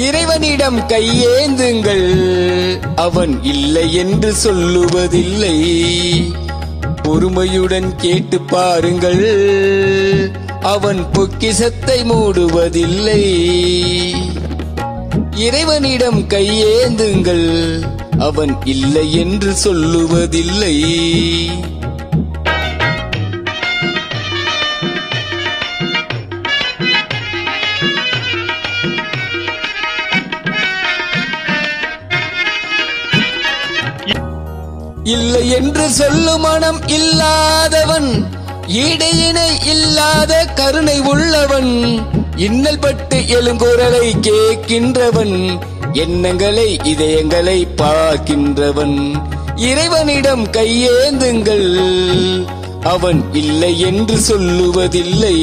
இறைவனிடம் கையேந்துங்கள், அவன் இல்லை என்று சொல்லுவதில்லை. பொறுமையுடன் கேட்டு பாருங்கள், அவன் பொக்கிஷத்தை மூடுவதில்லை. இறைவனிடம் கையேந்துங்கள், அவன் இல்லை என்று சொல்லுவதில்லை. இல்லை என்று சொல்லும் மனம் இல்லாதவன், ஈடையினை இல்லாத கருணை உள்ளவன், இன்னல் பட்டு எழுங்குரலை கேட்கின்றவன், எண்ணங்களை இதயங்களை பார்க்கின்றவன். இறைவனிடம் கையேந்துங்கள், அவன் இல்லை என்று சொல்லுவதில்லை.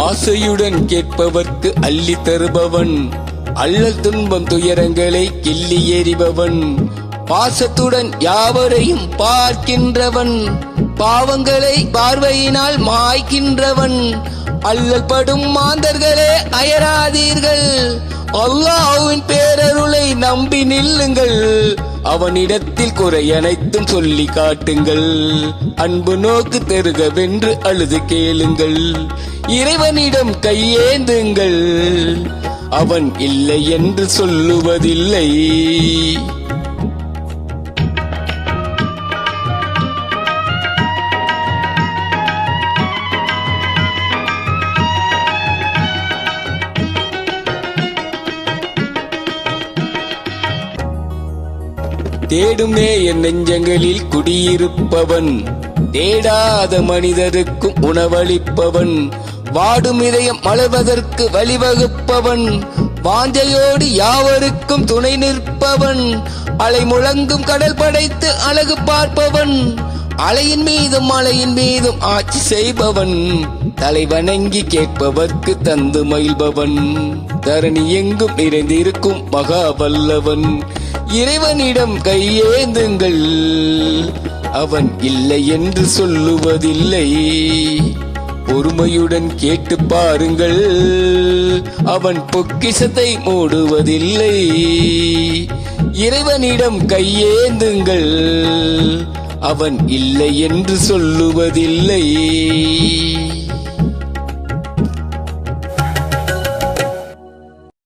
ஆசையுடன் கேட்பவர்க்கு அள்ளி தருபவன், அல்லல் துன்பம் துயரங்களை கிள்ளி எறிபவன், பாசத்துடன் யாவரையும் பார்க்கின்றவன், பாவங்களை பார்வையினால் மாய்க்கின்றவன். அல்லல் படும் மாந்தர்களே அயராதீர்கள், அல்லாஹ்வின் பேரருளை நம்பி நில்லுங்கள். அவனிடத்தில் குறை அனைத்தும் சொல்லி காட்டுங்கள், அன்பு நோக்கு தெருகவென்று அழுது கேளுங்கள். இறைவனிடம் கையேந்துங்கள், அவன் இல்லை என்று சொல்லுவதில்லை. தேடுமே என் நெஞ்சங்களில் குடியிருப்பவன், தேடாத மனிதருக்கும் உணவளிப்பவன், வாடும் இதயம் மலர்வதற்கு வழிவகுப்பவன், வாஞ்சையோடு யாவருக்கும் துணை நிற்பவன், அலை முழங்கும் கடல் படைத்து அழகு பார்ப்பவன், அலையின் மீதும் மலையின் மீதும் ஆட்சி செய்பவன், தலை வணங்கி கேட்பவர்க்கு தந்து மகிழ்பவன், தரணி எங்கும் நிறைந்திருக்கும் மகா வல்லவன். இறைவனிடம் கையேந்துங்கள், அவன் இல்லை என்று சொல்லுவதில்லை. பொறுமையுடன் கேட்டு பாருங்கள், அவன் பொக்கிஷத்தை மூடுவதில்லை. இறைவனிடம் கையேந்துங்கள், அவன் இல்லை என்று சொல்லுவதில்லை.